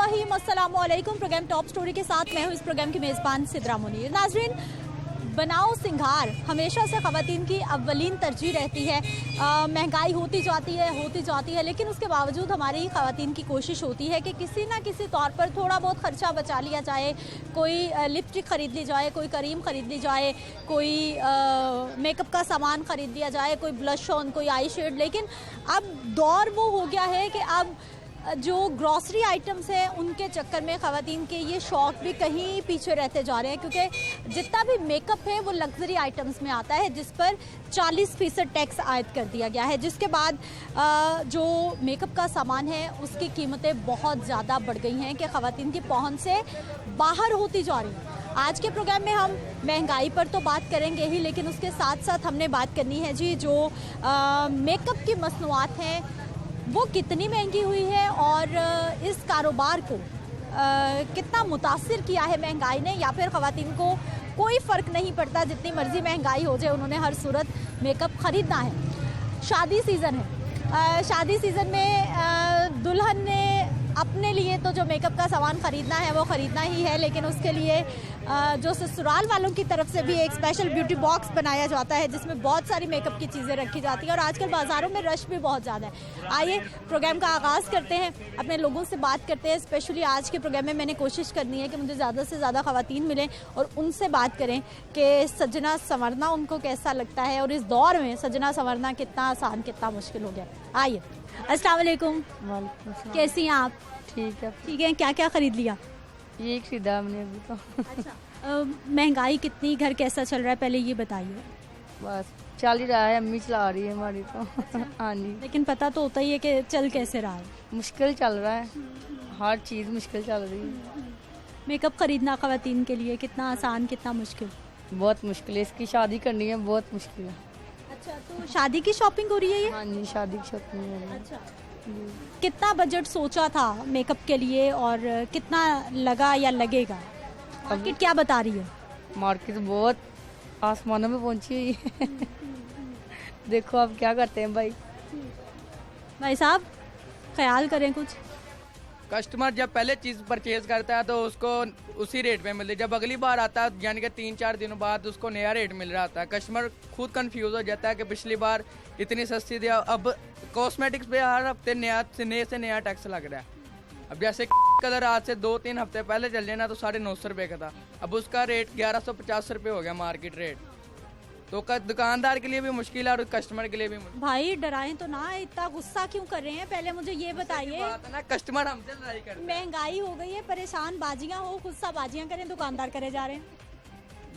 बिस्मिल्लाहिर्रहमानिर्रहीम, अस्सलामुअलैकुम। Programme top story के साथ मैं हूँ इस प्रोग्राम की मेज़बान सिद्रा मुनीर। नाजरीन, बनाओ सिंगार हमेशा से ख़वातीन की अव्वलीन तरजीह रहती है। महंगाई होती जाती है, लेकिन उसके बावजूद हमारी ख़वातीन की कोशिश होती है कि किसी ना किसी तौर पर थोड़ा बहुत ख़र्चा बचा लिया जाए। कोई लिपस्टिक ख़रीद ली जाए, कोई क्रीम ख़रीद ली जाए, कोई मेकअप का सामान ख़रीद लिया जाए, कोई ब्लश ऑन, कोई आई शेड। लेकिन अब दौर वो हो गया है कि अब जो ग्रॉसरी आइटम्स हैं उनके चक्कर में ख़वातीन के ये शौक़ भी कहीं पीछे रहते जा रहे हैं, क्योंकि जितना भी मेकअप है वो लग्जरी आइटम्स में आता है, जिस पर 40% टैक्स आयद कर दिया गया है, जिसके बाद जो मेकअप का सामान है उसकी कीमतें बहुत ज़्यादा बढ़ गई हैं कि ख़वातीन की पहुंच से बाहर होती जा रही हैं। आज के प्रोग्राम में हम महंगाई पर तो बात करेंगे ही, लेकिन उसके साथ साथ हमने बात करनी है जी जो मेकअप की मसनूआत हैं वो कितनी महंगी हुई है और इस कारोबार को कितना मुतासिर किया है महंगाई ने, या फिर ख़वातीन को कोई फ़र्क नहीं पड़ता, जितनी मर्ज़ी महंगाई हो जाए उन्होंने हर सूरत मेकअप ख़रीदना है। शादी सीज़न है, शादी सीज़न में दुल्हन ने अपने लिए तो जो मेकअप का सामान ख़रीदना है वो ख़रीदना ही है, लेकिन उसके लिए जो ससुराल वालों की तरफ से भी एक स्पेशल ब्यूटी बॉक्स बनाया जाता है जिसमें बहुत सारी मेकअप की चीज़ें रखी जाती हैं और आजकल बाज़ारों में रश भी बहुत ज़्यादा है। आइए प्रोग्राम का आगाज़ करते हैं, अपने लोगों से बात करते हैं। स्पेशली आज के प्रोग्राम में मैंने कोशिश करनी है कि मुझे ज़्यादा से ज़्यादा ख़वातीन मिलें और उनसे बात करें कि सजना संवरना उनको कैसा लगता है और इस दौर में सजना संवरना कितना आसान कितना मुश्किल हो गया। आइए, अस्सलाम वालेकुम। कैसी हैं आप? ठीक है। क्या क्या ख़रीद लिया? ये खरीदा हमने अभी तो। अच्छा, महंगाई कितनी, घर कैसा चल रहा है, पहले ये बताइए। बस चल ही रहा है, अम्मी चला रही है हमारी तो। हाँ जी, लेकिन पता तो होता ही है कि चल कैसे रहा है। मुश्किल चल रहा है, हर चीज़ मुश्किल चल रही है। मेकअप खरीदना ख़वातीन के लिए कितना आसान कितना मुश्किल? बहुत मुश्किल है, इसकी शादी करनी है, बहुत मुश्किल है। अच्छा, तो शादी की शॉपिंग हो रही है ये? हाँ जी, शादी की शॉपिंग हो रही है। अच्छा, कितना बजट सोचा था मेकअप के लिए और कितना लगा या लगेगा? मार्केट क्या बता रही है? मार्केट बहुत आसमानों में पहुंची हुई है। देखो आप क्या करते हैं भाई साहब, ख्याल करें कुछ। कस्टमर जब पहले चीज़ परचेज करता है तो उसको उसी रेट पे मिलती है, जब अगली बार आता है यानी कि 3-4 दिनों बाद उसको नया रेट मिल रहा था। कस्टमर खुद कंफ्यूज हो जाता है कि पिछली बार इतनी सस्ती दिया, अब कॉस्मेटिक्स पे हर हफ्ते नए से नया टैक्स लग रहा है। अब जैसे कलर आज से 2-3 हफ्ते पहले चल जाना तो 950 रुपये का था, अब उसका रेट 1150 रुपये हो गया मार्केट रेट। तो दुकानदार के लिए भी मुश्किल है और कस्टमर के लिए भी मुश्किल। भाई डराएं तो ना, इतना गुस्सा क्यों कर रहे हैं? पहले मुझे ये बताइए। बात है ना, कस्टमर हमसे लड़ाई करते हैं। महंगाई हो गई है, परेशान बाजियां हो, गुस्सा बाजियां करें, दुकानदार करे जा रहे हैं।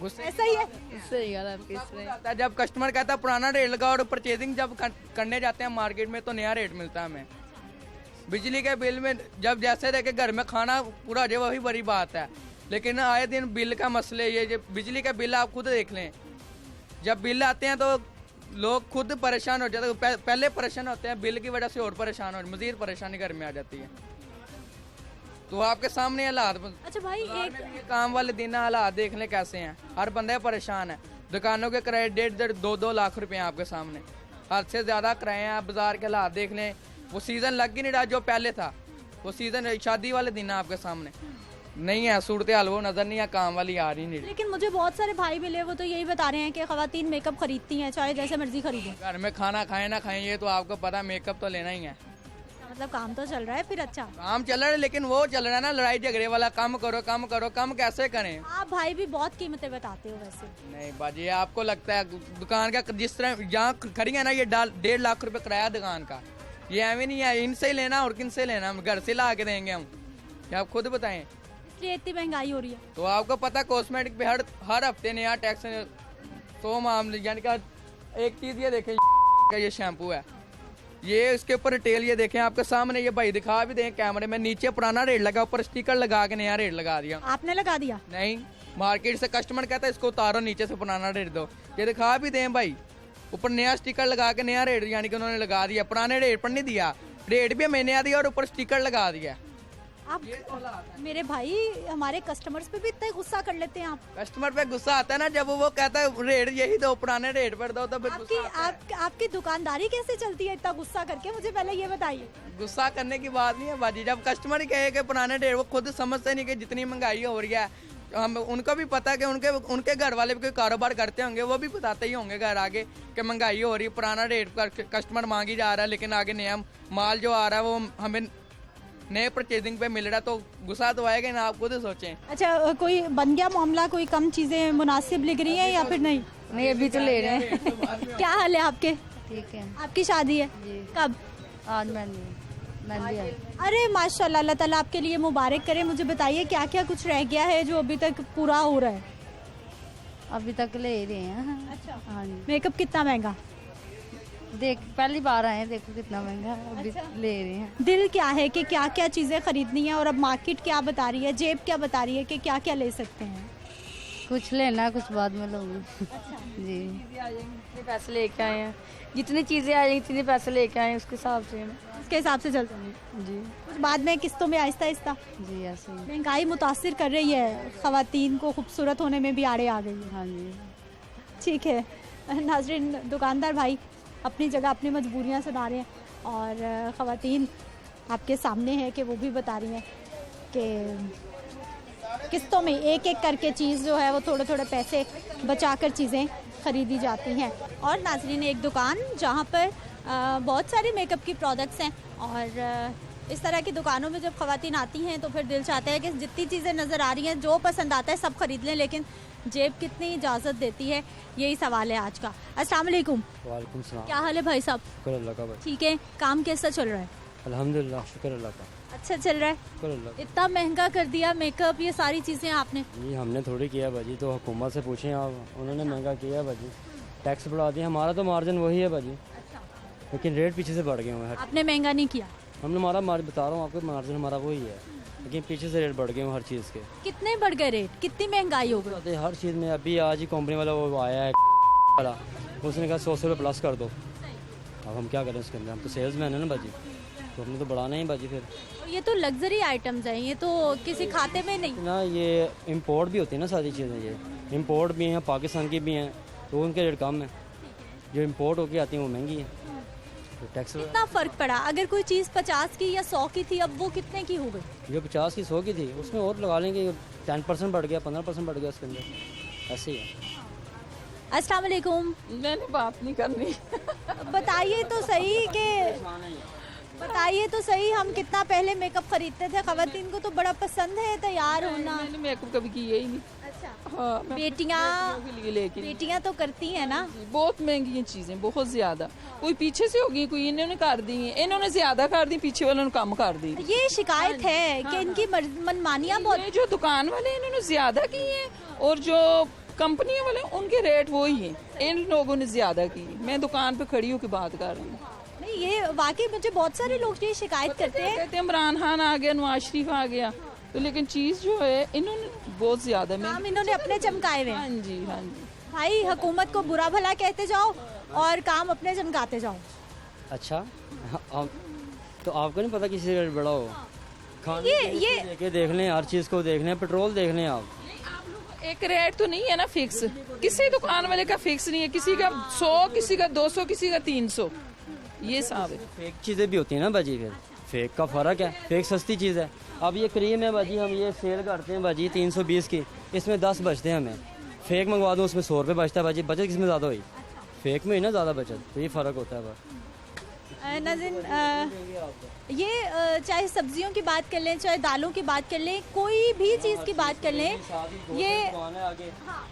गुस्से ऐसा ही है। सही है। जब कस्टमर कहता है पुराना रेट लगाओ और परचेजिंग जब करने जाते हैं मार्केट में तो नया रेट मिलता है हमें। बिजली के बिल में जब जैसे देखे घर में खाना पूरा हो जाए वही बड़ी बात है, लेकिन आए दिन बिल का मसले ये जो बिजली का बिल आप खुद देख लें, जब बिल आते हैं तो लोग खुद परेशान हो जाते हैं। पहले परेशान होते हैं, बिल की वजह से और परेशान हो, मजीद परेशानी घर में आ जाती है। तो आपके सामने हालात। अच्छा भाई, ये काम वाले दिन हालात देख लें कैसे हैं, हर बंदा परेशान है। दुकानों के किराए 1.5-2 लाख रुपए हैं आपके सामने, हद से ज्यादा किराए हैं। बाजार के हालात देख लें, वो सीजन लग ही नहीं रहा जो पहले था, वो सीजन शादी वाले दिन है आपके सामने नहीं है। सूरत हाल वो नजर नहीं है, काम वाली आ रही नहीं। लेकिन मुझे बहुत सारे भाई मिले, वो तो यही बता रहे हैं कि ख़वातीन मेकअप खरीदती हैं चाहे जैसे मर्जी खरीदें। घर में खाना खाएं ना खाएं ये तो आपको पता, मेकअप तो लेना ही है। मतलब काम तो चल रहा है फिर? अच्छा, काम चल रहा है, लेकिन वो चल रहा है ना लड़ाई झगड़े वाला, कम करो कम करो, कम कैसे करें? आप भाई भी बहुत कीमतें बताते हो वैसे। नहीं बाजी, आपको लगता है दुकान का जिस तरह यहाँ खड़ी है ना, ये 1.5 लाख रुपए किराया दुकान का, ये एवं नहीं है। इनसे ही लेना और किन से लेना, हम घर से ला के देंगे हम, क्या आप खुद बताएं। इसलिए इतनी महंगाई हो रही है। तो आपको पता कॉस्मेटिक पे हर हफ्ते नया टैक्स। तो मामले यानी कि एक चीज ये देखें, ये शैम्पू है, ये इसके ऊपर रिटेल ये देखें आपके सामने, ये भाई दिखा भी दें कैमरे में, नीचे पुराना रेट लगा, ऊपर स्टिकर लगा के नया रेट लगा दिया। आपने लगा दिया? नहीं, मार्केट से कस्टमर कहता है इसको उतारो, नीचे से पुराना रेट दो, ये दिखा भी दें भाई, ऊपर नया स्टिकर लगा के नया रेट यानी कि उन्होंने लगा दिया, पुराने रेट पर नहीं दिया, रेट भी मैंने दिया और ऊपर स्टिकर लगा दिया। आप मेरे भाई हमारे कस्टमर्स पे भी इतना गुस्सा कर लेते हैं आप? कस्टमर पे गुस्सा आता है ना जब वो कहता है रेट यही दो, पुराने रेट पर दो, तो फिर आपकी दुकानदारी कैसे चलती है इतना गुस्सा करके? मुझे पहले ये बताइए। गुस्सा करने की बात नहीं है बाजी, जब कस्टमर ही कहे कि पुराने रेट, वो खुद समझते नहीं कि जितनी महंगाई हो रही है, हम उनको भी पता है कि उनके घर वाले भी कोई कारोबार करते होंगे, वो भी बताते ही होंगे घर आगे कि महंगाई हो रही है, पुराना रेट पर कस्टमर मांगी जा रहा है, लेकिन आगे नया माल जो आ रहा है वो हमें नए परचेजिंग पे मिल रहा है, तो गुस्सा तो आएगा ना, आप खुद सोचें। अच्छा, कोई बन गया मामला, कोई कम चीजें मुनासिब लिख रही हैं या फिर नहीं? नहीं, अभी तो ले रहे हैं। क्या हाल है आपके? ठीक है। आपकी शादी है कब? आज मेहंदी है। अरे माशाल्लाह, अल्लाह ताला आपके लिए मुबारक करे। मुझे बताइए क्या क्या कुछ रह गया है जो अभी तक पूरा हो रहा है? अभी तक ले रहे हैं। अच्छा, हाँ जी। मेकअप कितना महंगा? देख, पहली बार आए हैं, देखो कितना महंगा है। अभी ले रहे हैं। दिल क्या है कि क्या क्या चीजें खरीदनी है, और अब मार्केट क्या बता रही है, जेब क्या बता रही है कि क्या क्या ले सकते हैं? कुछ लेना, कुछ बाद में लूँगी। अच्छा जी, जितने पैसे लेके आए हैं, जितनी चीज़ें आ जाएंगी इतने पैसे लेके आए हैं, उसके हिसाब से। उसके हिसाब से चलते हैं जी। कुछ बाद में किस्तों में आहिस्ता आहिस्ता। जी ऐसे ही। महंगाई मुतासिर कर रही है, खवातीन को खूबसूरत होने में भी आड़े आ गई है। हाँ जी। ठीक है नाजरीन, दुकानदार भाई अपनी जगह अपनी मजबूरियां सुना रहे हैं, और ख़वातीन आपके सामने है कि वो भी बता रही हैं कि किस्तों में एक एक करके चीज़ जो है वो थोड़े थोड़े पैसे बचाकर चीज़ें ख़रीदी जाती हैं। और नाजरीन, एक दुकान जहाँ पर बहुत सारे मेकअप की प्रोडक्ट्स हैं, और इस तरह की दुकानों में जब ख़वातीन आती हैं तो फिर दिल चाहता है कि जितनी चीज़ें नज़र आ रही हैं, जो पसंद आता है सब ख़रीद लें, लेकिन जेब कितनी इजाज़त देती है, यही सवाल है आज का। अस्सलाम वालेकुम। वालेकुम सलाम। क्या हाल है भाई साहब? शुक्र अल्लाह का भाई। ठीक है, काम कैसा चल रहा है? अल्हम्दुलिल्लाह, शुक्र अल्लाह का। अच्छा चल रहा है। शुक्र अल्लाह का। इतना महंगा कर दिया मेकअप, ये सारी चीज़ें आपने? जी हमने थोड़ी किया भाजी, तो हुकूमत से पूछें आप, उन्होंने महंगा किया भाजी, टैक्स बढ़ा दिया। हमारा तो मार्जिन वही है भाजी, लेकिन रेट पीछे से बढ़ गए हैं। आपने महंगा नहीं किया? हमने हमारा बता रहा हूँ आपको, मार्जिन हमारा वही है, लेकिन पीछे से रेट बढ़ गए हैं हर चीज़ के। कितने बढ़ गए रेट? कितनी महंगाई हो गई? हर चीज़ में। अभी आज ही कंपनी वाला वो आया है वाला, उसने कहा 100 रुपये प्लस कर दो। अब हम क्या करें उसके अंदर, हम तो सेल्स मैन है ना भाजी, तो हमने तो बढ़ाना ही भाजी। फिर ये तो लग्जरी आइटम्स हैं, ये तो किसी खाते में नहीं ना, ये इम्पोर्ट भी होती है ना सारी चीज़ें, ये इम्पोर्ट भी हैं, पाकिस्तान की भी हैं, तो उनके रेट कम है। जो इम्पोर्ट होके आती हैं वो महंगी है, तो टैक्स। कितना फ़र्क पड़ा? अगर कोई चीज़ 50 की या 100 की थी, अब वो कितने की हो गई? जो 50 की 100 की थी उसमें और लगा लेंगे, 10% बढ़ गया, 15% बढ़ गया उसके अंदर, ऐसे ही है। अस्सलाम वालेकुम। मैंने बात नहीं करनी। बताइए तो सही बताइए तो सही, हम कितना पहले मेकअप खरीदते थे, खवातीन को तो बड़ा पसंद है तैयार होना। मैंने मेकअप कभी किया ही नहीं। अच्छा, हाँ, मैं बेटियां तो करती हैं ना। बहुत महंगी हैं चीजें, बहुत ज्यादा। कोई पीछे से होगी, कोई इन्होंने कर दी है, इन्होंने ज्यादा कर दी, पीछे वालों ने कम कर दी। ये शिकायत है कि इनकी मनमानियां बहुत। ये जो दुकान वाले इन्होंने ज्यादा की है, और जो कंपनी वाले उनके रेट वो ही है, इन लोगों ने ज्यादा की। मैं दुकान पे खड़ी होकर बात कर रही हूँ। नहीं, ये वाकई मुझे बहुत सारे लोग ये शिकायत करते हैं। कहते हैं इमरान खान आ गया, नवाज शरीफ आ गया, तो लेकिन चीज जो है इन्होंने बहुत ज्यादा काम इन्होंने अपने चमकाए हुए हैं। हाँ जी, हाँ जी। भाई, हुकूमत को बुरा भला कहते जाओ और काम अपने चमकाते जाओ। अच्छा, तो आपको नहीं पता किसी से रेट बढ़ा हो? खाने ये देखे देख लें, हर चीज़ को देख लें, पेट्रोल देख लें आप। एक रेट तो नहीं है ना फिक्स, किसी दुकान वाले का फिक्स नहीं है, किसी का 100, किसी का 200, किसी का 300, ये हिसाब है। फेक चीज़ें भी होती हैं ना बाजी, फिर फेक का फ़र्क है। फेक सस्ती चीज़ है। अब ये क्रीम है बाजी, हम ये सेल करते हैं बाजी 320 की, इसमें 10 बचते हैं हमें। फेक मंगवा दूँ उसमें 100 रुपये बचता है बाजी, बचत किसमें ज़्यादा हुई? फेक में ही ना ज़्यादा बचत, तो ये फ़र्क होता है बस। नाज़रीन, ये चाहे सब्जियों की बात कर लें, चाहे दालों की बात कर लें, कोई भी चीज़ की बात कर लें, ये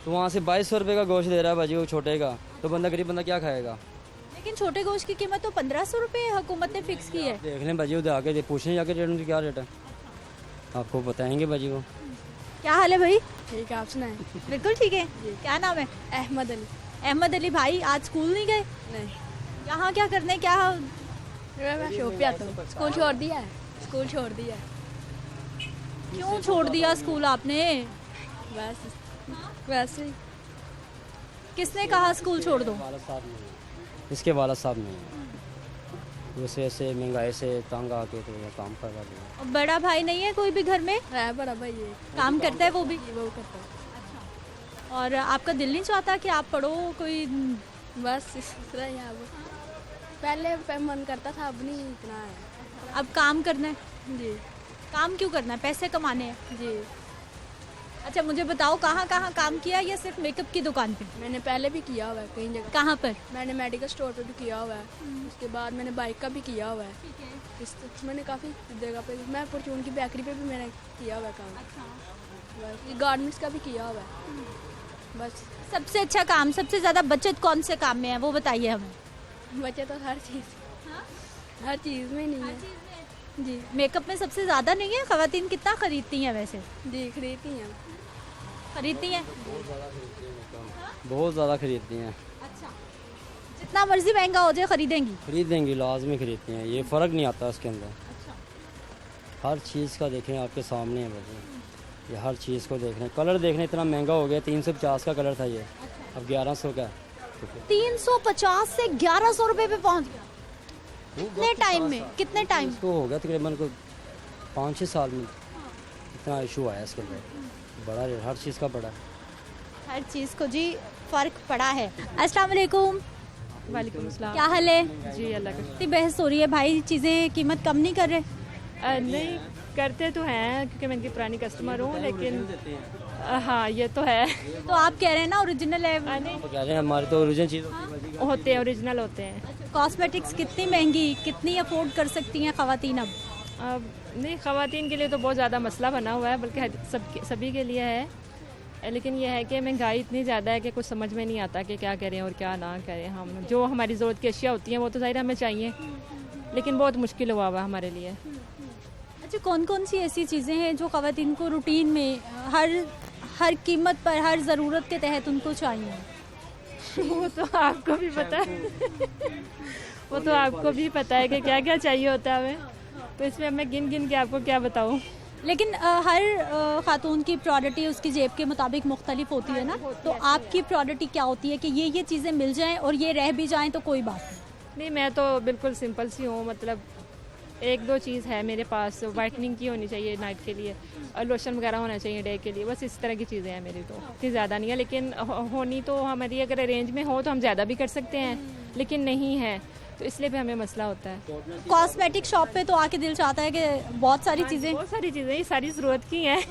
तो वहाँ से 2200 रुपये का गोश्त दे रहा है बाजी वो छोटे का, तो बंदा गरीब बंदा क्या खाएगा? लेकिन छोटे गोश्त की कीमत तो 1500 रुपये हुकूमत ने फिक्स की है। देख लें बाजी, उधर आके पूछें जाके रेट उनकी क्या रेट है, आपको बताएंगे बाजी वो। क्या हाल है भाई? ठीक है, आप सुनाएं। बिल्कुल ठीक है। क्या नाम है? अहमद अली। अहमद अली भाई, आज स्कूल नहीं गए? नहीं, यहाँ क्या करने? क्या मैं शॉप पे आता हूँ। स्कूल छोड़ दिया है। स्कूल छोड़ दिया है। क्यों छोड़ दिया स्कूल आपने? वैसे ही। किसने कहा स्कूल छोड़ दो? वाला साहब नहीं है, इसके वाला साहब नहीं है। उस वजह से महंगाई से तंग आके तो ये काम कर रहा है। और बड़ा भाई नहीं है कोई भी घर में? है बड़ा भाई ये काम करता है वो भी? वो करता है। और आपका दिल नहीं चाहता कि आप पढ़ो कोई? बस इस तरह ही है अब। पहले मन करता था, अब नहीं इतना है। अब काम करना है? जी काम क्यों करना है? पैसे कमाने हैं। जी। अच्छा मुझे बताओ कहाँ कहाँ काम किया या सिर्फ मेकअप की दुकान पे? मैंने पहले भी किया हुआ है कई जगह। कहाँ पर? मैंने मेडिकल स्टोर पे भी किया हुआ है, उसके बाद मैंने बाइक का भी किया हुआ है। मैंने काफ़ी जगह पे, मैं फॉर्चून की बेकरी पे भी मैंने किया हुआ है काम। बस गारमेंट्स का भी किया हुआ है। बस सबसे अच्छा काम, सबसे ज़्यादा बचत कौन से काम में है वो बताइए हमें। बचत तो हर चीज़ में नहीं है। जी मेकअप में सबसे ज़्यादा नहीं है? ख़वातीन कितना खरीदती हैं वैसे? जी खरीदती हैं। खरीदती हैं? बहुत ज़्यादा खरीदती हैं। अच्छा, जितना मर्जी महंगा हो जाए खरीदेंगी? खरीदेंगी, लाजमी खरीदती हैं, ये फ़र्क नहीं आता उसके अंदर। हर चीज़ का देखें आपके सामने है बच्चे, ये हर चीज़ को देख रहे हैं। कलर देखने इतना महंगा हो गया, 350 का कलर था ये, अब 1100 का है। 350 से 1100 रुपए पे पहुंच गया। कितने टाइम में? कितने टाइम? इसको हो गया तकरीबन को 5-6 साल में इतना इशू आया इसके अंदर। बड़ा रेट हर चीज़ का बड़ा है। हर चीज़ को जी फ़र्क पड़ा है। अस्सलाम वालेकुम। वालेकुम अस्सलाम। क्या हाल है? जी अल्लाह का इतनी बहस हो रही है भाई, चीज़ें कीमत कम नहीं कर रहे? नहीं करते तो हैं क्योंकि मैं इनकी पुरानी कस्टमर हूँ, लेकिन हाँ ये तो है। तो आप कह रहे हैं ना ओरिजिनल है? नहीं तो कह रहे हैं हमारी तो ओरिजिनल चीज़ होते हैं, ओरिजिनल होते हैं। कॉस्मेटिक्स कितनी महंगी, कितनी अफोर्ड कर सकती हैं ख़वातीन अब? अब नहीं, ख़वातीन के लिए तो बहुत ज़्यादा मसला बना हुआ है, बल्कि सभी के लिए है। लेकिन यह है कि महंगाई इतनी ज़्यादा है कि कुछ समझ में नहीं आता कि क्या करें और क्या ना करें। हम जो हमारी ज़रूरत की अशिया होती हैं वो तो ज़ाहिर हमें चाहिए, लेकिन बहुत मुश्किल हुआ हुआ हमारे लिए। अच्छा, कौन कौन सी ऐसी चीज़ें हैं जो ख़वातीन को रूटीन में हर कीमत पर, हर ज़रूरत के तहत उनको चाहिए? वो तो आपको भी पता है वो तो आपको भी पता है कि क्या क्या चाहिए होता है हमें, तो इसमें मैं गिन गिन के आपको क्या बताऊँ। लेकिन हर खातून की प्रायोरिटी उसकी जेब के मुताबिक मुख्तलिफ होती है ना, तो आपकी प्रायोरिटी क्या होती है कि ये चीज़ें मिल जाएं और ये रह भी जाएं तो कोई बात नहीं, मैं तो बिल्कुल सिंपल सी हूँ। मतलब 1-2 चीज़ है मेरे पास, वाइटनिंग की होनी चाहिए नाइट के लिए, और लोशन वगैरह होना चाहिए डे के लिए, बस इस तरह की चीज़ें हैं मेरी। तो इतनी ज़्यादा नहीं है, लेकिन होनी तो हमारी अगर रेंज में हो तो हम ज़्यादा भी कर सकते हैं, लेकिन नहीं है तो इसलिए भी हमें मसला होता है। कॉस्मेटिक शॉप पे तो आके दिल चाहता है कि बहुत सारी चीज़ें ये सारी ज़रूरत की हैं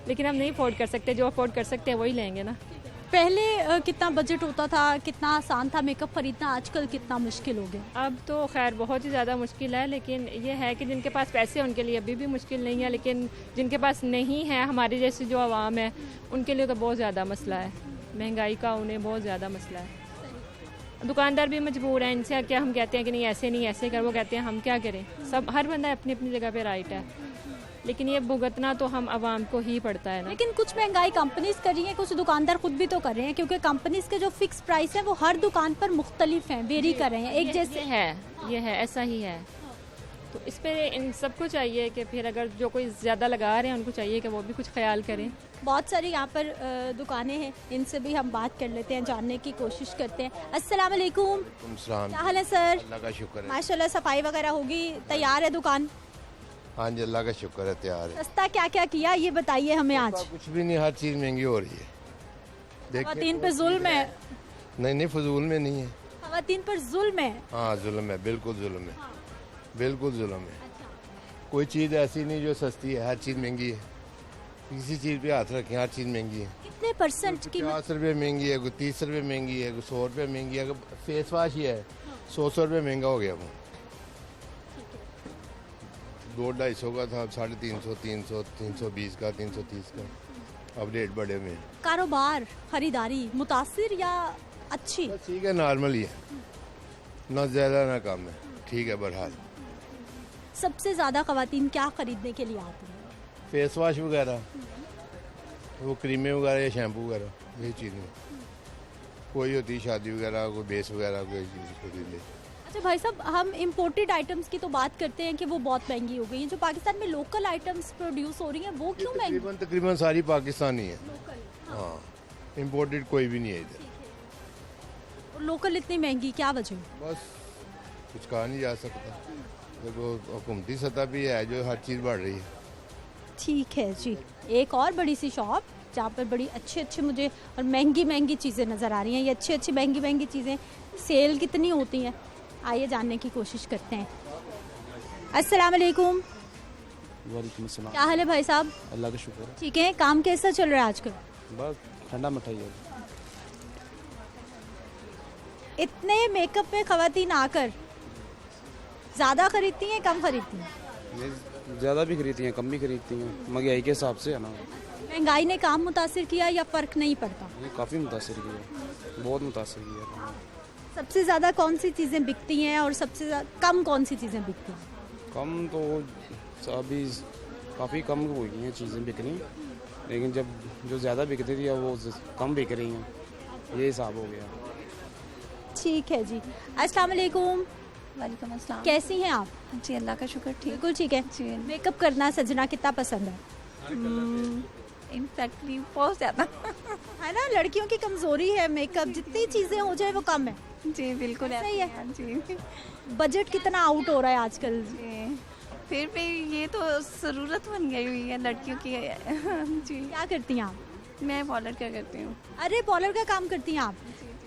लेकिन हम नहीं अफोर्ड कर सकते, जो अफोर्ड कर सकते हैं वही लेंगे ना। पहले कितना बजट होता था, कितना आसान था मेकअप खरीदना, आजकल कितना मुश्किल हो गया? अब तो खैर बहुत ही ज़्यादा मुश्किल है, लेकिन ये है कि जिनके पास पैसे हैं उनके लिए अभी भी मुश्किल नहीं है, लेकिन जिनके पास नहीं है, हमारी जैसी जो आवाम है, उनके लिए तो बहुत ज़्यादा मसला है। महंगाई का उन्हें बहुत ज़्यादा मसला है। दुकानदार भी मजबूर हैं, इनसे क्या हम कहते हैं कि नहीं ऐसे कर, वो कहते हैं हम क्या करें। सब हर बंदा अपनी अपनी जगह पे राइट है, लेकिन ये भुगतना तो हम आवाम को ही पड़ता है ना। लेकिन कुछ महंगाई कंपनीज कर रही हैं, कुछ दुकानदार खुद भी तो कर रहे हैं, क्योंकि कंपनीज के जो फिक्स प्राइस है वो हर दुकान पर मुख्तलिफ हैं, वेरी कर रहे हैं, एक जैसे है। ये है, ऐसा ही है। तो इस पे इन सबको चाहिए कि फिर अगर जो कोई ज़्यादा लगा रहे हैं उनको चाहिए कि वो भी कुछ ख्याल करें। बहुत सारी यहाँ पर दुकानें हैं, इनसे भी हम बात कर लेते हैं, जानने की कोशिश करते हैं। अस्सलाम वालेकुम। क्या हाल है सर? अल्लाह का शुक्र है। माशाल्लाह, सफाई वगैरह होगी, तैयार है दुकान? हाँ जी, अल्लाह का शुक्र है, तैयार है। सस्ता क्या क्या किया ये बताइए हमें आज। कुछ भी नहीं, हर चीज़ महंगी हो रही है। खवातीन पे जुल्म है? नहीं, फजूल में नहीं है। खवातीन पर जुल्म है? हाँ जुल्म है, बिल्कुल जुल्म है, बिल्कुल जुल्म है। कोई चीज़ ऐसी नहीं जो सस्ती है, हर चीज़ महंगी है। किसी चीज़ पे हाथ रखें, हर चीज़ महंगी है। कितने परसेंट की? 50 रुपये महंगी है, कोई 30 रुपये महंगी है, कोई 100 रुपये महंगी है। अगर फेस वाश ही है 100 रुपये महंगा हो गया वो। 200-250 का था, 350, 300, 320 का, 330 का, अब रेट बढ़े हुए हैं। कारोबार, खरीदारी मुतासिर या अच्छी? बस ठीक है, नॉर्मल ही है, ना ज़्यादा ना कम है, ठीक है बहरहाल। सबसे ज़्यादा खवातीन क्या खरीदने के लिए आती हैं? फेस वाश वगैरह, वो क्रीमें वगैरह या शैम्पू वगैरह, यही चीज़ें। कोई होती शादी वगैरह, कोई बेस वगैरह, कोई चीज़ खरीद ले। अच्छा भाई साहब, हम इम्पोर्टेड आइटम्स की तो बात करते हैं कि वो बहुत महंगी हो गई हैं, जो पाकिस्तान में लोकल आइटम्स प्रोड्यूस हो रही हैं वो क्यों महंगी? तकरीबन सारी पाकिस्तानी है। हाँ, इम्पोर्टेड कोई भी नहीं है इधर। और लोकल इतनी महंगी क्या वजह? बस कुछ कहा नहीं जा सकता। देखो हुकूमती सतह भी है जो हर चीज़ बढ़ रही है। ठीक है जी। एक और बड़ी सी शॉप जहाँ पर बड़ी अच्छे मुझे और महंगी चीज़ें नज़र आ रही हैं। ये अच्छी महंगी चीज़ें सेल कितनी होती हैं, आइए जानने की कोशिश करते हैं। अस्सलाम वालेकुम। वालेकुम अस्सलाम। क्या हाल है भाई साहब? अल्लाह का शुक्र है। ठीक है। काम कैसा चल रहा है आजकल? बस ठंडा मिठाई है। इतने मेकअप में खवातीन आकर ज़्यादा खरीदती हैं कम खरीदती हैं? ये ज़्यादा भी खरीदती हैं, कम भी खरीदती हैं, महंगाई के हिसाब से है ना। महंगाई ने काम मुतासिर किया या फ़र्क नहीं पड़ता? ये काफ़ी मुतासर किया, बहुत मुतासर किया। सबसे ज़्यादा कौन सी चीज़ें बिकती हैं और सबसे कम कौन सी चीज़ें बिकती हैं? कम तो अभी काफ़ी कम हो गई हैं चीज़ें बिकनी, लेकिन जब जो ज़्यादा बिकती थी वो कम बिक रही हैं, ये हिसाब हो गया। ठीक है जी। अस्सलाम वालेकुम। वालेकुम अस्सलाम। कैसी हैं आप? जी अल्लाह का शुक्र ठीक। बिल्कुल ठीक है। जी मेकअप करना सजना कितना पसंद है? इनफैक्ट बहुत ज़्यादा है ना, लड़कियों की कमजोरी है मेकअप, जितनी चीजें हो जाए वो कम है। जी बिल्कुल सही है। जी बजट कितना आउट हो रहा है आजकल? जी फिर भी ये तो ज़रूरत बन गई हुई है लड़कियों की। जी क्या करती हैं आप? मैं पार्लर का करती हूँ। अरे पार्लर का काम करती हैं आप?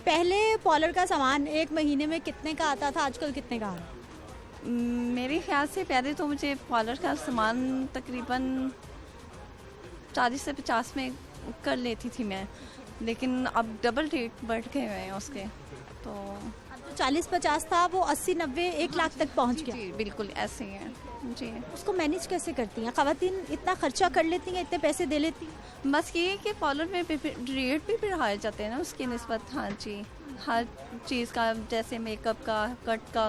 पहले पार्लर का सामान एक महीने में कितने का आता था, आजकल कितने का आ रहा है? मेरे ख्याल से पहले तो मुझे पार्लर का सामान तकरीबन 40 से 50 में कर लेती थी मैं, लेकिन अब डबल रेट बढ़ गए हुए हैं उसके। तो अब तो 40-50 था, वो 80-90 1 लाख तक पहुंच गया। जी बिल्कुल ऐसे ही है। जी उसको मैनेज कैसे करती हैं खवातीन? इतना खर्चा कर लेती हैं, इतने पैसे दे लेती हैं? बस ये है कि पार्लर में रेट भी बढ़ाए जाते हैं ना उसकी निस्बत। हाँ जी, हर चीज़ का जैसे मेकअप का, कट का,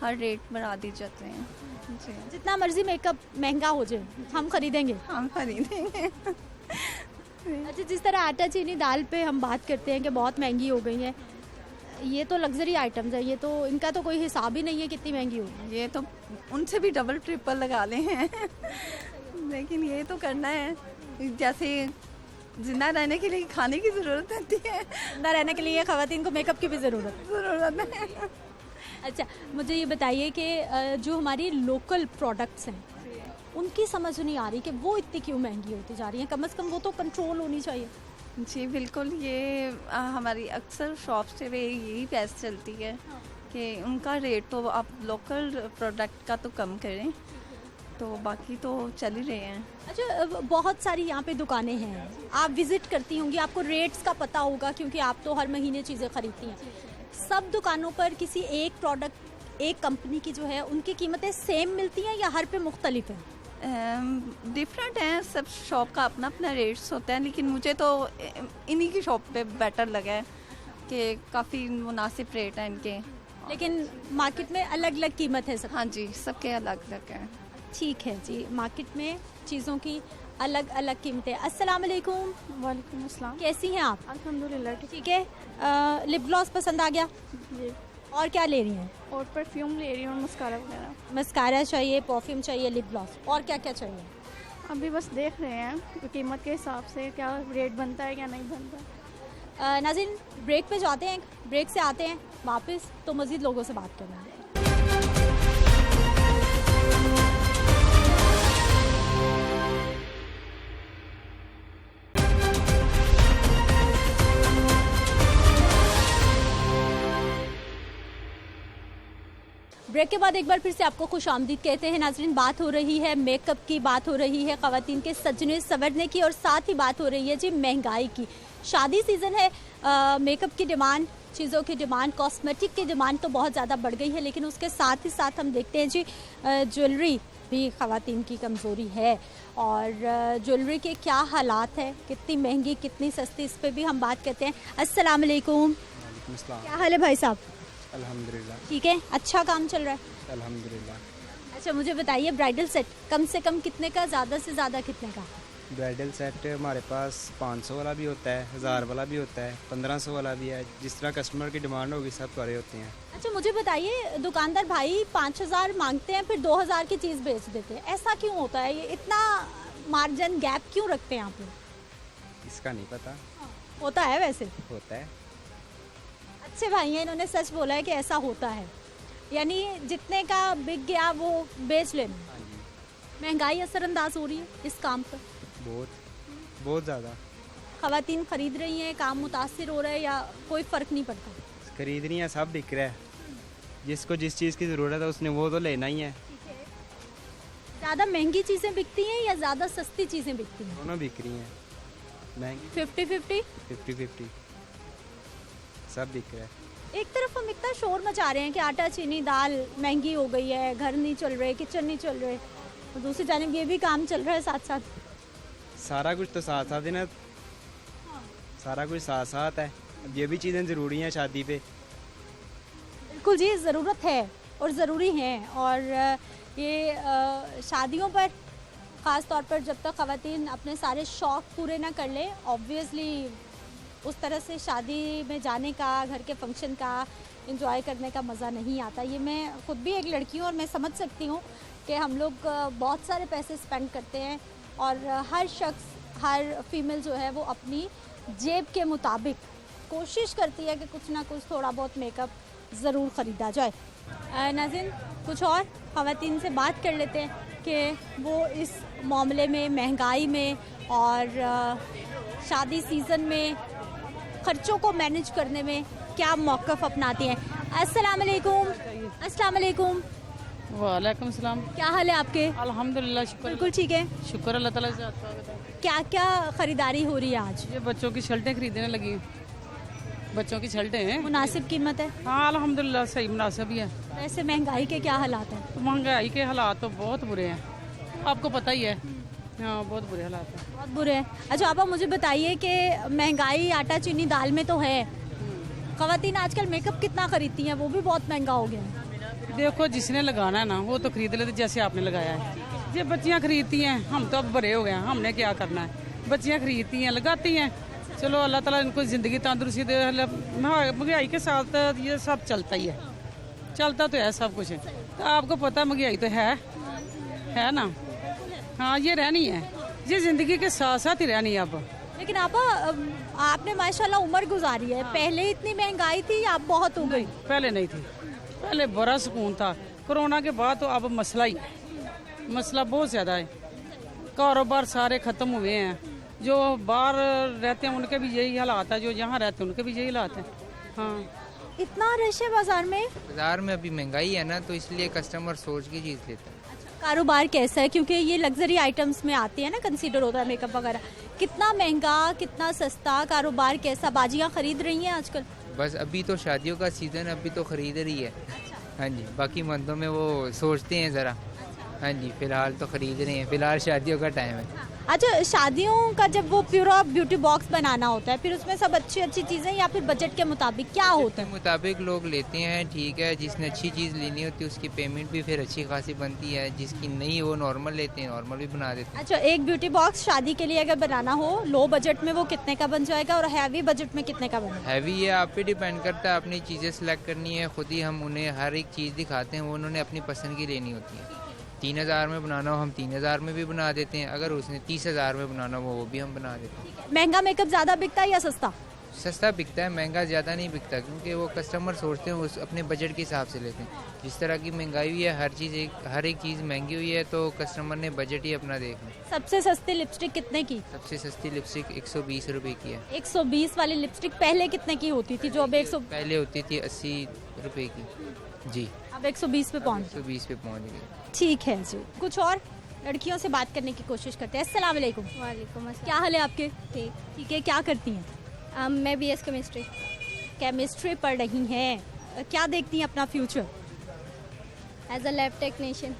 हर रेट बढ़ा दी जाते हैं। जी जितना मर्जी मेकअप महंगा हो जाए हम खरीदेंगे। हम खरीदेंगे। अच्छा, जिस तरह आटा चीनी दाल पे हम बात करते हैं कि बहुत महंगी हो गई है, ये तो लग्जरी आइटम्स है, ये तो इनका तो कोई हिसाब ही नहीं है कितनी महंगी होगी। ये तो उनसे भी डबल ट्रिपल लगा ले हैं। लेकिन ये तो करना है, जैसे जिंदा रहने के लिए खाने की ज़रूरत होती है, जिंदा रहने के लिए खवातीन को मेकअप की भी ज़रूरत है। अच्छा, मुझे ये बताइए कि जो हमारी लोकल प्रोडक्ट्स हैं उनकी समझ नहीं आ रही कि वो इतनी क्यों महंगी होती जा रही हैं। कम से कम वो तो कंट्रोल होनी चाहिए। जी बिल्कुल, ये हमारी अक्सर शॉप से भी यही बहस चलती है कि उनका रेट तो आप लोकल प्रोडक्ट का तो कम करें, तो बाकी तो चल ही रहे हैं। अच्छा, बहुत सारी यहाँ पे दुकानें हैं, आप विज़िट करती होंगी, आपको रेट्स का पता होगा क्योंकि आप तो हर महीने चीज़ें खरीदती हैं। सब दुकानों पर किसी एक प्रोडक्ट, एक कंपनी की जो है उनकी कीमतें सेम मिलती हैं या हर पे मुख्तलिफ हैं? डिफरेंट हैं, सब शॉप का अपना अपना रेट्स होता है, लेकिन मुझे तो इन्हीं की शॉप पे बेटर लगा है कि काफ़ी मुनासिब रेट हैं इनके। लेकिन मार्केट में अलग अलग कीमत है सब? हाँ जी, सबके अलग अलग हैं। ठीक है जी, मार्केट में चीज़ों की अलग अलग कीमतें। अस्सलाम वालेकुम। वालेकुम अस्सलाम। कैसी हैं आप? अल्हम्दुलिल्लाह ठीक है। लिप ग्लॉस पसंद आ गया? जी। और क्या ले रही हैं? और परफ्यूम ले रही हूँ, मस्कारा वगैरह। मस्कारा चाहिए, परफ्यूम चाहिए, लिप ग्लॉस, और क्या क्या चाहिए? अभी बस देख रहे हैं कीमत के हिसाब से क्या रेट बनता है क्या नहीं बनता। नाज़रीन, ब्रेक पे जाते हैं, ब्रेक से आते हैं वापस तो मज़ीद लोगों से बात करेंगे। ब्रेक के बाद एक बार फिर से आपको खुश आमदीद कहते हैं। नाज़रीन, बात हो रही है मेकअप की, बात हो रही है ख़वातीन के सजने संवरने की और साथ ही बात हो रही है जी महंगाई की। शादी सीज़न है, मेकअप की डिमांड, चीज़ों की डिमांड, कॉस्मेटिक की डिमांड तो बहुत ज़्यादा बढ़ गई है, लेकिन उसके साथ ही साथ हम देखते हैं जी ज्वेलरी भी ख़वातीन की कमज़ोरी है। और ज्वेलरी के क्या हालात है, कितनी महंगी कितनी सस्ती, इस पर भी हम बात करते हैं। अस्सलाम वालेकुम। क्या हाल है भाई साहब? अल्हम्दुलिल्लाह ठीक है, अच्छा काम चल रहा है? अल्हम्दुलिल्लाह। अच्छा, मुझे बताइए ब्राइडल सेट कम से कम कितने का, ज़्यादा से ज़्यादा कितने का? ब्राइडल सेट हमारे पास 500 वाला भी होता है, 1000 वाला भी होता है, 1500 वाला भी है, जिस तरह कस्टमर की डिमांड होगी सब करे होते हैं। अच्छा, मुझे बताइए, दुकानदार भाई 5000 मांगते हैं फिर 2000 की चीज़ बेच देते हैं, ऐसा क्यों होता है? ये इतना मार्जिन गैप क्यों रखते हैं आप लोग? इसका नहीं पता। होता है वैसे? होता है। अच्छे भाई हैं, इन्होंने सच बोला है कि ऐसा होता है। यानी जितने का बिक गया वो बेच लेना। महंगाई असरअंदाज हो रही है इस काम पर? बहुत ज़्यादा। खवातीन खरीद रही हैं, काम मुतासिर हो रहा है या कोई फ़र्क नहीं पड़ता? खरीद रही हैं, सब बिक रहा है। जिसको जिस चीज़ की ज़रूरत है उसने वो तो लेना ही है। ज़्यादा महंगी चीज़ें बिकती हैं या ज़्यादा सस्ती चीज़ें बिकती हैं? दोनों बिक रही हैं, महंगी 50-50? 50-50 सब बिक रहा है। एक तरफ हम इतना शोर मचा रहे हैं कि आटा चीनी दाल महंगी हो गई है, घर नहीं चल रहे, किचन नहीं चल रहे, और दूसरी जानिब ये भी काम चल रहा है साथ साथ। सारा कुछ तो साथ साथ है ना, सारा कुछ साथ साथ है। अब ये भी चीज़ें ज़रूरी हैं शादी पे। बिल्कुल जी, ज़रूरत है और ज़रूरी है। और ये शादियों पर ख़ास तौर पर जब तक ख़वातीन अपने सारे शौक़ पूरे ना कर लें, ऑब्वियसली उस तरह से शादी में जाने का, घर के फंक्शन का एंजॉय करने का मज़ा नहीं आता। ये मैं ख़ुद भी एक लड़की हूँ और मैं समझ सकती हूँ कि हम लोग बहुत सारे पैसे स्पेंड करते हैं और हर शख्स, हर फीमेल जो है वो अपनी जेब के मुताबिक कोशिश करती है कि कुछ ना कुछ थोड़ा बहुत मेकअप ज़रूर ख़रीदा जाए। नाज़रीन, कुछ और ख़वातीन से बात कर लेते हैं कि वो इस मामले में, महंगाई में और शादी सीज़न में ख़र्चों को मैनेज करने में क्या मौक़िफ़ अपनाती हैं। अस्सलाम वालेकुम। अस्सलाम वालेकुम। वालेकुम सलाम। क्या हाल है आपके? अल्हम्दुलिल्लाह, शुक्र। बिल्कुल ठीक है, शुक्र अल्लाह ताला से। क्या क्या ख़रीदारी हो रही है आज? ये बच्चों की शर्टें खरीदने लगी, बच्चों की शर्टें हैं। मुनासिब कीमत है? हाँ अल्हम्दुलिल्लाह, सही मुनासिब ही है। वैसे महंगाई के क्या हालात हैं? तो महंगाई के हालात तो बहुत बुरे हैं, आपको पता ही है। हाँ, बहुत बुरे हालात हैं, बहुत बुरे हैं। अच्छा आप मुझे बताइए कि महंगाई आटा चीनी दाल में तो है, ख़वातीन आजकल मेकअप कितना खरीदती हैं? वो भी बहुत महंगा हो गया है। देखो जिसने लगाना है ना वो तो खरीद लेते, जैसे आपने लगाया है। ये बच्चियाँ खरीदती हैं, हम तो अब बड़े हो गए हैं, हमने क्या करना है। बच्चियाँ खरीदती हैं, लगाती हैं, चलो अल्लाह ताला इनको ज़िंदगी तंदुरुस्ती दे। महंगाई के साथ ये सब चलता ही है, चलता तो है सब कुछ। तो आपको पता महंगाई तो है ना। हाँ, ये रहनी है, ये ज़िंदगी के साथ साथ ही रहनी है अब। लेकिन आपने माशाल्लाह उम्र गुजारी है, पहले इतनी महंगाई थी या अब बहुत हो गई? पहले नहीं थी, पहले बड़ा सुकून था। कोरोना के बाद तो अब मसला बहुत ज़्यादा है। कारोबार सारे ख़त्म हुए हैं, जो बाहर रहते हैं उनके भी यही हालात है, जो यहाँ रहते हैं उनके भी यही हालात है। हाँ, इतना रश है बाजार में? बाजार में अभी महंगाई है ना, तो इसलिए कस्टमर सोच की चीज़ लेता है। कारोबार कैसा है? क्योंकि ये लग्जरी आइटम्स में आती है ना, कंसीडर होता है मेकअप वगैरह। कितना महंगा, कितना सस्ता, कारोबार कैसा? बाजियाँ खरीद रही हैं आजकल? बस अभी तो शादियों का सीज़न, अभी तो खरीद रही है। हाँ जी, बाकी मंथों में वो सोचते हैं ज़रा। हाँ जी, फ़िलहाल तो खरीद रहे हैं, फ़िलहाल शादियों का टाइम है। अच्छा, शादियों का जब वो पूरा ब्यूटी बॉक्स बनाना होता है, फिर उसमें सब अच्छी अच्छी चीज़ें या फिर बजट के मुताबिक क्या होता है? मुताबिक लोग लेते हैं, ठीक है। जिसने अच्छी चीज़ लेनी होती है उसकी पेमेंट भी फिर अच्छी खासी बनती है, जिसकी नहीं वो नॉर्मल लेते हैं, नॉर्मल भी बना देते हैं। अच्छा, एक ब्यूटी बॉक्स शादी के लिए अगर बनाना हो लो बजट में, वो कितने का बन जाएगा और हैवी बजट में कितने का बनेगा? हैवी है आप पे डिपेंड करता है, अपनी चीज़ें सेलेक्ट करनी है खुद ही। हम उन्हें हर एक चीज़ दिखाते हैं, वो उन्होंने अपनी पसंद की लेनी होती है। 3000 में बनाना हो हम 3000 में भी बना देते हैं, अगर उसने 30,000 में बनाना हो वो भी हम बना देते हैं। महंगा मेकअप ज़्यादा बिकता है या सस्ता? सस्ता बिकता है, महंगा ज़्यादा नहीं बिकता, क्योंकि वो कस्टमर सोचते हैं उस अपने बजट के हिसाब से लेते हैं। जिस तरह की महंगाई हुई है, हर एक चीज़ महंगी हुई है, तो कस्टमर ने बजट ही अपना देखना। सबसे सस्ती लिपस्टिक कितने की? सबसे सस्ती लिपस्टिक 120 रुपये की है। 120 वाली लिपस्टिक पहले कितने की होती थी, जो अब 100? पहले होती थी 80 रुपये की जी, अब 120 पे पहुँच 120 पे पहुँच गई। ठीक है जी। कुछ और लड़कियों से बात करने की कोशिश करते हैं। अस्सलाम वालेकुम। वालेकुम अस्सलाम। क्या हाल है आपके? ठीक। ठीक है, क्या करती हैं? मैं BS केमिस्ट्री पढ़ रही हैं। क्या देखती हैं अपना future? As a lab technician.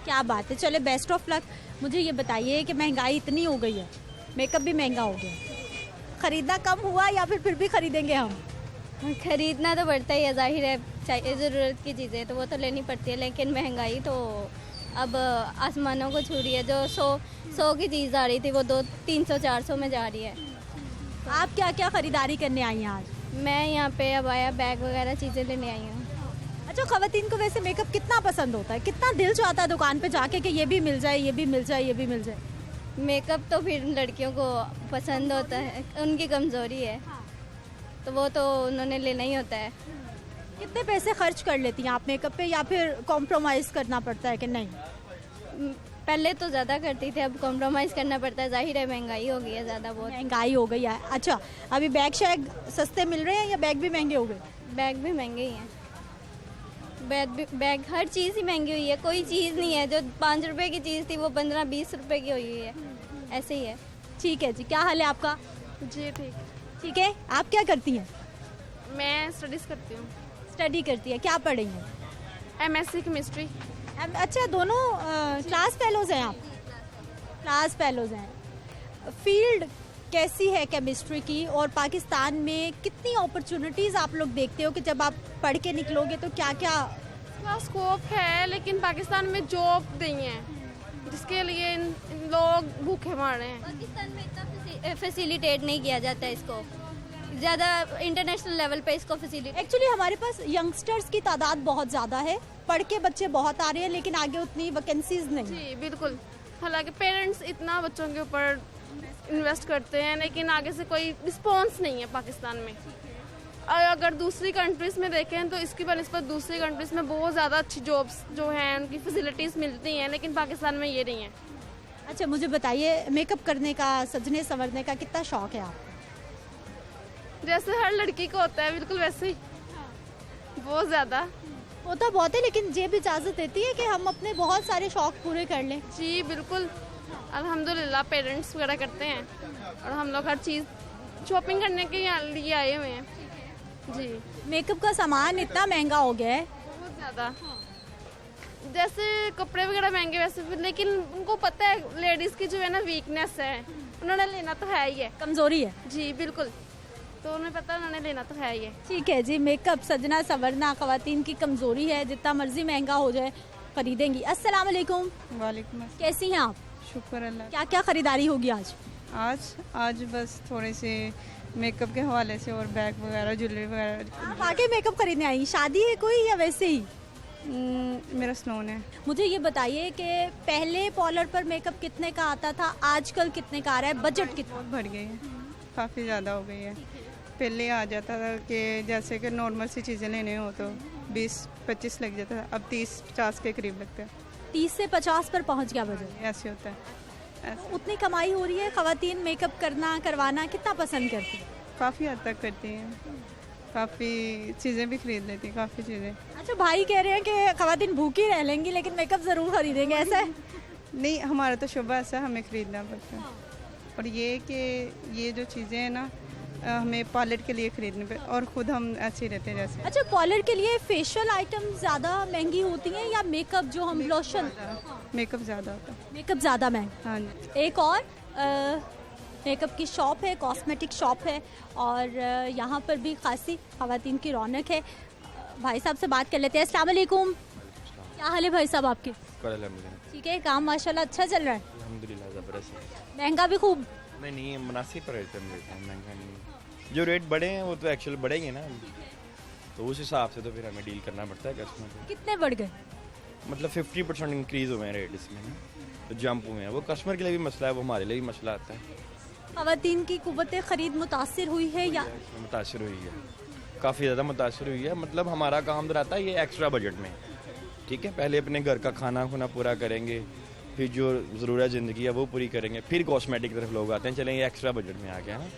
क्या बात है, चले बेस्ट ऑफ लक। मुझे ये बताइए कि महंगाई इतनी हो गई है, मेकअप भी महंगा हो गया, ख़रीदना कम हुआ या फिर भी खरीदेंगे हम? खरीदना तो पड़ता ही है, जाहिर है, चाहिए ज़रूरत की चीज़ें तो वो तो लेनी पड़ती है, लेकिन महंगाई तो अब आसमानों को छू रही है। जो 100 की चीज़ आ रही थी वो 300-400 में जा रही है। आप क्या क्या ख़रीदारी करने आई हैं आज? मैं यहाँ पे अबाया, बैग वगैरह चीज़ें लेने आई हूँ। अच्छा, ख़वातीन को वैसे मेकअप कितना पसंद होता है? कितना दिल चाहता है दुकान पे जाके कि ये भी मिल जाए, ये भी मिल जाए, ये भी मिल जाए? मेकअप तो फिर लड़कियों को पसंद होता है, उनकी कमज़ोरी है, तो वो तो उन्होंने लेना ही होता है। कितने पैसे खर्च कर लेती हैं आप मेकअप पे, या फिर कॉम्प्रोमाइज़ करना पड़ता है कि नहीं? पहले तो ज़्यादा करती थी, अब कॉम्प्रोमाइज़ करना पड़ता है, जाहिर है महंगाई हो गई है ज़्यादा बहुत। महंगाई हो गई है। अच्छा, अभी बैग शैग सस्ते मिल रहे हैं या बैग भी महंगे हो गए? बैग भी महंगे ही हैं, बैग हर चीज़ ही महंगी हुई है। कोई चीज़ नहीं है जो 5 रुपए की चीज़ थी वो 15-20 रुपए की हुई है, ऐसे ही है। ठीक है जी, क्या हाल है आपका? जी ठीक। ठीक है, आप क्या करती हैं? मैं स्टडीज़ करती हूँ। स्टडी करती है, क्या पढ़ रही हैं? MSc chemistry. अच्छा, दोनों क्लास फेलोज हैं आप? क्लास फेलोज हैं। फील्ड कैसी है केमिस्ट्री की, और पाकिस्तान में कितनी अपॉर्चुनिटीज़ आप लोग देखते हो कि जब आप पढ़ के निकलोगे तो क्या क्या? इसका स्कोप है, लेकिन पाकिस्तान में जॉब नहीं है, जिसके लिए इन लोग भूखे मार रहे हैं। पाकिस्तान में इतना फैसिलिटेट नहीं किया जाता है इसको, ज़्यादा इंटरनेशनल लेवल पे इसको फैसिलिटेट। एक्चुअली हमारे पास यंगस्टर्स की तादाद बहुत ज़्यादा है, पढ़ के बच्चे बहुत आ रहे हैं, लेकिन आगे उतनी वैकेंसीज नहीं। जी बिल्कुल। हालांकि पेरेंट्स इतना बच्चों के ऊपर इन्वेस्ट करते हैं, लेकिन आगे से कोई रिस्पॉन्स नहीं है पाकिस्तान में। अगर दूसरी कंट्रीज़ में देखें तो इसकी बनस्पत दूसरी कंट्रीज़ में बहुत ज़्यादा अच्छी जॉब्स जो हैं, उनकी फैसिलिटीज़ मिलती हैं, लेकिन पाकिस्तान में ये नहीं है। अच्छा, मुझे बताइए, मेकअप करने का, सजने संवरने का कितना शौक है आपको? जैसे हर लड़की को होता है, बिल्कुल वैसे ही। बहुत ज़्यादा होता बहुत है, लेकिन जेब इजाज़त देती है कि हम अपने बहुत सारे शौक पूरे कर लें। जी बिल्कुल, अल्हम्दुलिल्लाह पेरेंट्स वगैरह करते हैं, और हम लोग हर चीज़ शॉपिंग करने के लिए आए हुए हैं। जी, मेकअप का सामान इतना महंगा हो गया है, बहुत ज़्यादा। जैसे कपड़े वगैरह महंगे वैसे, लेकिन उनको पता है लेडीज़ की जो है ना वीकनेस है, उन्होंने लेना तो है ही है, कमज़ोरी है। जी बिल्कुल, तो उन्हें पता है उन्होंने लेना तो है ही है। ठीक है जी, मेकअप सजना संवरना ख़वातीन की कमज़ोरी है, जितना मर्जी महंगा हो जाए खरीदेंगी। अस्सलाम वालेकुम। वालेकुम। कैसी हैं आप? शुक्र अल्लाह। क्या क्या खरीदारी होगी आज? आज बस थोड़े से मेकअप के हवाले से, और बैग वगैरह, ज्वेलरी वगैरह। आप आके मेकअप खरीदने आई? शादी है कोई या वैसे ही? मेरा सलोन है। मुझे ये बताइए कि पहले पार्लर पर मेकअप कितने का आता था, आजकल कितने का आ रहा है, बजट कितना बढ़ गई है, काफ़ी ज़्यादा हो गई है। पहले आ जाता था कि जैसे कि नॉर्मल सी चीज़ें लेने हो तो 20-25 लग जाता था, अब 30-50 के करीब लगता है। 30 से 50 पर पहुंच गया बजट। ऐसे होता है। उतनी कमाई हो रही है? ख़वातीन मेकअप करना, करवाना कितना पसंद करती हैं? काफ़ी हद तक करती हैं, काफ़ी चीज़ें भी खरीद लेती हैं, काफ़ी चीज़ें। अच्छा, भाई कह रहे हैं कि ख़वातीन भूखी रह लेंगी लेकिन मेकअप ज़रूर खरीदेंगे, ऐसा है? नहीं, हमारा तो शुबह ऐसा, हमें खरीदना पड़ता है। और ये कि ये जो चीज़ें हैं ना, हमें पार्लर के लिए खरीदने पे, और ख़ुद हम ऐसे ही रहते हैं जैसे। अच्छा, पार्लर के लिए फेशियल आइटम ज़्यादा महंगी होती हैं या मेकअप जो हम लोशन? मेकअप ज़्यादा होता है। मेकअप ज़्यादा महंगा। हाँ जी। एक और मेकअप की शॉप है, कॉस्मेटिक शॉप है, और यहाँ पर भी खासी ख़वातीन की रौनक है। भाई साहब से बात कर लेते हैं। अस्सलाम वालेकुम। क्या हाल है भाई साहब आपके? ठीक है, काम माशाल्लाह अच्छा चल रहा है? अल्हम्दुलिल्लाह ज़बरदस्त। महंगा भी खूब? नहीं, मुनासिब रेट पे मिलता है, महंगा नहीं। जो रेट बढ़े हैं वो तो एक्चुअल बढ़ेंगे ना, तो उस हिसाब से तो फिर हमें डील करना पड़ता है कस्टमर को। कितने बढ़ गए? मतलब 50% इंक्रीज़ हुए हैं रेट इसमें ना, तो जंप हुए हैं। वो कस्टमर के लिए भी मसला है, वो हमारे लिए भी मसला आता है। ख़वातीन की कुव्वत ख़रीद मुतासिर हुई है या? मुतासिर हुई है, काफ़ी ज़्यादा मुतासिर हुई है। मतलब हमारा काम रहता है ये एक्स्ट्रा बजट में, ठीक है। पहले अपने घर का खाना खुना पूरा करेंगे, फिर जो ज़रूरत ज़िंदगी है वो पूरी करेंगे, फिर कॉस्मेटिक तरफ लोग आते हैं। चलें, ये एक्स्ट्रा बजट में आ गया ना,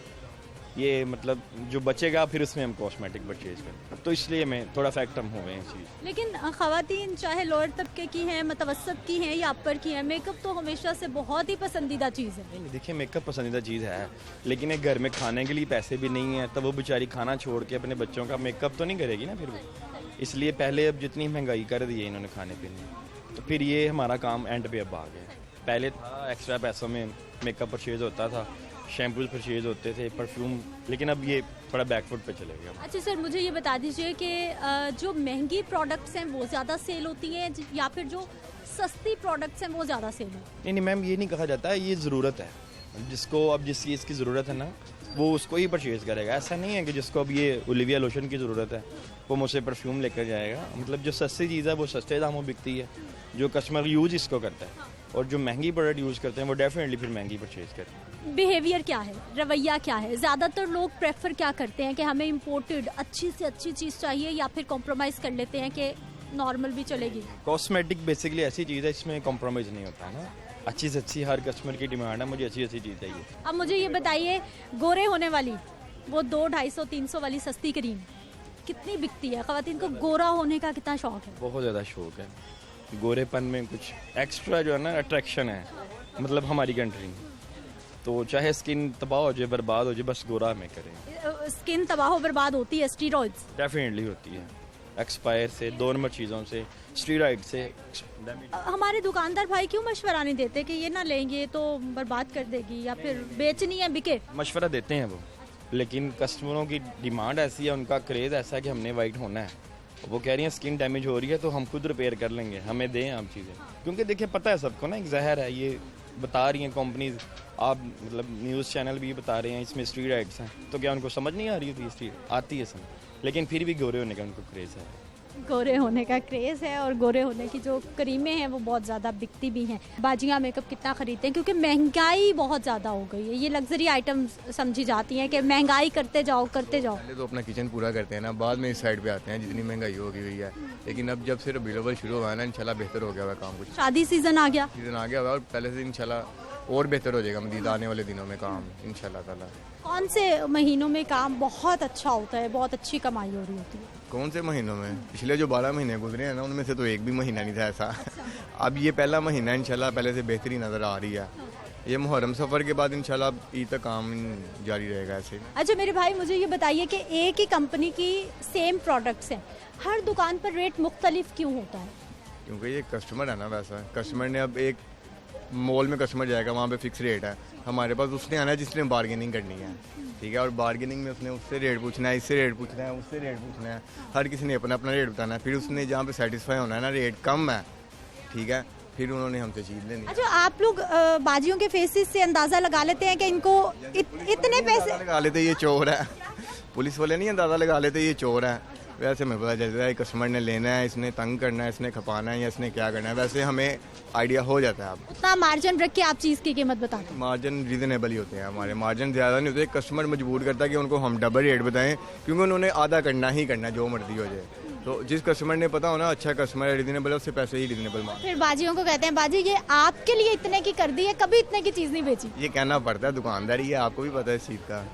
ये मतलब जो बचेगा फिर उसमें हम कॉस्मेटिक परचेज करें, तो इसलिए मैं थोड़ा फैक्ट हम हो गए इस चीज़। लेकिन ख़वातीन चाहे लोअर तबके की हैं, मतवसत की हैं या अपर की हैं, मेकअप तो हमेशा से बहुत ही पसंदीदा चीज़ है। नहीं, देखिए, मेकअप पसंदीदा चीज़ है, लेकिन एक घर में खाने के लिए पैसे भी नहीं है, तो वो बेचारी खाना छोड़ के अपने बच्चों का मेकअप तो नहीं करेगी ना फिर वो। इसलिए पहले अब जितनी महंगाई कर दी है इन्होंने खाने पीने, तो फिर ये हमारा काम एंड पे अब आ गया। पहले था एक्स्ट्रा पैसों में मेकअप परचेज होता था, शैम्पूज परचेज होते थे, परफ्यूम, लेकिन अब ये थोड़ा बैकफुट पे चले गया। अच्छा सर, मुझे ये बता दीजिए कि जो महंगी प्रोडक्ट्स हैं वो ज़्यादा सेल होती हैं या फिर जो सस्ती प्रोडक्ट्स हैं वो ज़्यादा सेल होती हैं? नहीं मैम, ये नहीं कहा जाता है, ये ज़रूरत है। जिसको अब जिस चीज़ की ज़रूरत है ना, वो उसको ही परचेज़ करेगा। ऐसा नहीं है कि जिसको अब ये ओलिविया लोशन की ज़रूरत है वो मुझसे परफ्यूम लेकर जाएगा। मतलब जो सस्ती चीज़ है वो सस्ते दामों बिकती है, जो कस्टमर यूज इसको करता है और जो महंगी प्रोडक्ट यूज़ करते हैं वो डेफिनेटली फिर महंगी परचेज़ करते हैं। बिहेवियर क्या है, रवैया क्या है? ज़्यादातर लोग प्रेफर क्या करते हैं कि हमें इम्पोर्टेड अच्छी से अच्छी चीज़ चाहिए, या फिर कॉम्प्रोमाइज़ कर लेते हैं कि नॉर्मल भी चलेगी? कॉस्मेटिक बेसिकली ऐसी चीज़ है इसमें कॉम्प्रोमाइज़ नहीं होता है ना। अच्छी से अच्छी हर कस्टमर की डिमांड है, मुझे अच्छी अच्छी चीज़ चाहिए। अब मुझे ये बताइए, गोरे होने वाली वो 200-250-300 वाली सस्ती क्रीम कितनी बिकती है? ख़वातीन को गोरा होने का कितना शौक है? बहुत ज़्यादा शौक है। गोरेपन में कुछ एक्स्ट्रा जो है ना अट्रैक्शन है, मतलब हमारी कंट्री में। तो चाहे स्किन तबाह हो जाए, बर्बाद हो जाए, बस गोरा में करें। स्किन तबाह हो बर्बाद होती है स्टीरॉइड्स? डेफिनेटली होती है, एक्सपायर से, 2 नंबर चीज़ों से, स्टीरॉइड से। हमारे दुकानदार भाई क्यों मशवरा नहीं देते कि ये ना लेंगे तो बर्बाद कर देगी, या फिर बेचनी है बिके? मशवरा देते हैं वो, लेकिन कस्टमरों की डिमांड ऐसी है, उनका क्रेज़ ऐसा है कि हमने वाइट होना है। वो कह रही हैं स्किन डैमेज हो रही है तो हम खुद रिपेयर कर लेंगे, हमें दें आप चीज़ें। क्योंकि देखिए पता है सबको ना, एक जहर है, ये बता रही हैं कंपनीज, आप मतलब न्यूज़ चैनल भी बता रहे हैं इसमें स्टीरॉइड्स हैं, तो क्या उनको समझ नहीं आ रही होती? स्टीरॉइड आती है समझ, लेकिन फिर भी गोरे होने का उनको क्रेज़ है। गोरे होने का क्रेज़ है, और गोरे होने की जो क्रीमें हैं वो बहुत ज़्यादा बिकती भी हैं। बाजियाँ मेकअप कितना ख़रीदते हैं, क्योंकि महंगाई बहुत ज़्यादा हो गई है। ये लग्जरी आइटम समझी जाती हैं कि महंगाई करते जाओ करते जाओ। पहले तो अपना किचन पूरा करते हैं ना, बाद में इस साइड पे आते हैं जितनी महंगाई हो गई है। लेकिन अब जब से रबीउल अव्वल शुरू हुआ है ना, इंशाल्लाह बेहतर हो गया हुआ काम। कुछ शादी सीज़न आ गया हुआ और पहले से इंशाल्लाह और बेहतर हो जाएगा मज़ीद आने वाले दिनों में काम इंशाल्लाह ताला। कौन से महीनों में काम बहुत अच्छा होता है, बहुत अच्छी कमाई हो रही होती है? कौन से महीनों में? पिछले जो 12 महीने गुजरे हैं ना, उनमें से तो एक भी महीना नहीं था ऐसा। अब ये पहला महीना इंशाल्लाह पहले से बेहतरी नज़र आ रही है। ये मुहर्रम सफ़र के बाद इंशाल्लाह ईद तक काम जारी रहेगा ऐसे। अच्छा मेरे भाई, मुझे ये बताइए कि एक ही कंपनी की सेम प्रोडक्ट्स हैं, हर दुकान पर रेट मुख्तलिफ क्यों होता है? क्योंकि ये कस्टमर है ना, वैसा कस्टमर ने अब एक मॉल में कस्टमर जाएगा, वहाँ पे फिक्स रेट है। हमारे पास उसने आना है जिसने बार्गेनिंग करनी है, ठीक है, और बार्गेनिंग में उसने उससे रेट पूछना है, इससे रेट पूछना है, उससे रेट पूछना है, हर किसी ने अपना अपना रेट बताना है। फिर उसने जहाँ पे सेटिस्फाई होना है ना, रेट कम है, ठीक है, फिर उन्होंने हमसे चीज़ लेनी। अच्छा, आप लोग बाजियों के फेसेस से अंदाज़ा लगा लेते हैं कि इनको इतने पैसे लगा लेते ये चोर है? पुलिस वाले नहीं अंदाज़ा लगा लेते ये चोर है। वैसे हमें पता चलता है कस्टमर ने लेना है, इसने तंग करना है, इसने खपाना है, या इसने क्या करना है, वैसे हमें आइडिया हो जाता है। अब उतना मार्जिन रख के आप चीज़ की कीमत बताते हैं? मार्जिन रीजनेबल ही होते हैं हमारे, मार्जिन ज़्यादा नहीं होते। कस्टमर मजबूर करता है कि उनको हम डबल रेट बताएं, क्योंकि उन्होंने आधा करना ही करना, जो मर्जी हो जाए। तो जिस कस्टमर ने पता हो ना अच्छा कस्टमर है, रीजनेबल है, उससे पैसे ही रीजनेबल मांग। फिर बाजियों को कहते हैं बाजी ये आपके लिए इतने की कर दी है, कभी इतने की चीज़ नहीं बेची। ये कहना पड़ता है, दुकानदारी है, आपको भी पता है इस चीज़ का।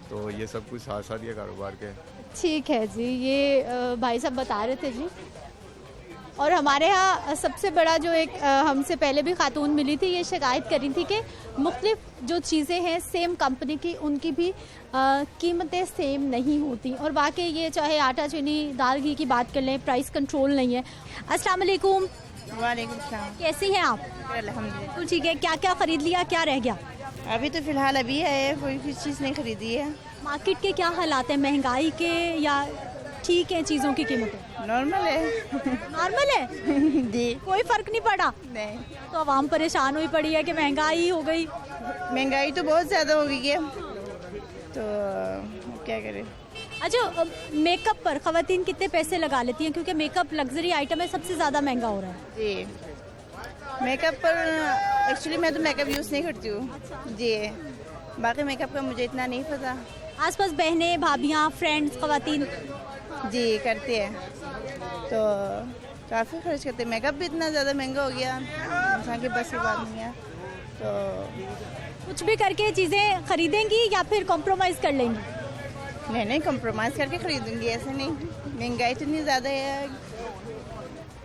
तो ये सब कुछ साथ साथ ये कारोबार के। ठीक है जी, ये भाई साहब बता रहे थे जी। और हमारे यहाँ सबसे बड़ा जो एक हमसे पहले भी खातून मिली थी, ये शिकायत कर रही थी कि मुख्तलिफ जो चीज़ें हैं सेम कंपनी की, उनकी भी कीमतें सेम नहीं होती। और वाकई ये चाहे आटा चीनी दाल घी की बात कर लें, प्राइस कंट्रोल नहीं है। अस्सलाम वालेकुम। वालेकुम सलाम। कैसी हैं आप? अल्हम्दुलिल्लाह। तो ठीक है, क्या क्या ख़रीद लिया, क्या रह गया? अभी तो फ़िलहाल अभी है, कोई चीज़ नहीं खरीदी है। मार्केट के क्या हालात हैं, महंगाई के या ठीक है चीज़ों की कीमतें? नॉर्मल है। नॉर्मल है जी, कोई फ़र्क नहीं पड़ा? नहीं। तो आवाम परेशान हुई पड़ी है कि महंगाई हो गई। महंगाई तो बहुत ज़्यादा हो गई है, तो क्या करें। अच्छा, मेकअप पर ख़वातीन कितने पैसे लगा लेती हैं, क्योंकि मेकअप लग्जरी आइटम है, सबसे ज़्यादा महंगा हो रहा है? जी, मेकअप पर एक्चुअली मैं तो मेकअप यूज़ नहीं करती हूँ जी, बाकी मेकअप का मुझे इतना नहीं पता। आसपास बहनें, भाभियाँ, फ्रेंड्स, ख़वातीन जी करते हैं, तो काफ़ी खर्च करते हैं। मेकअप भी इतना ज़्यादा महंगा हो गया, इंसान की बस की बात नहीं है। तो कुछ भी करके चीज़ें खरीदेंगी या फिर कॉम्प्रोमाइज़ कर लेंगी? नहीं, कॉम्प्रोमाइज़ करके खरीदूंगी, ऐसे नहीं। महंगाई तो इतनी ज़्यादा है,